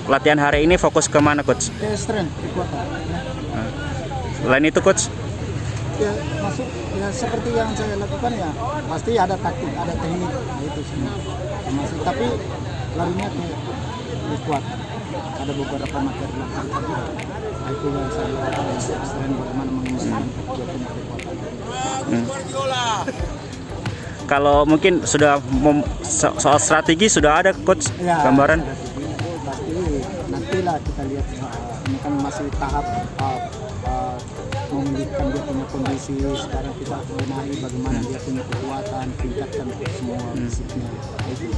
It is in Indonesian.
Latihan hari ini fokus ke mana, coach? Ke strength, kekuatan. Ya. Selain itu, coach? Ya, masuk ya seperti yang saya lakukan ya pasti ada taktik, ada teknik, nah, itu semua masuk. Tapi larinya ke kekuatan. Ada beberapa materi latihan tadi. Nah, itu yang saya lakukan strength bagaimana mengembangkan dia punya kekuatan. Kalau mungkin sudah soal strategi sudah ada, coach, Ya, gambaran? pasti nantilah kita lihat ini kan masih tahap memulihkan dia punya kondisi. Sekarang kita benahi bagaimana dia punya kekuatan, tingkatkan semua fisiknya itu.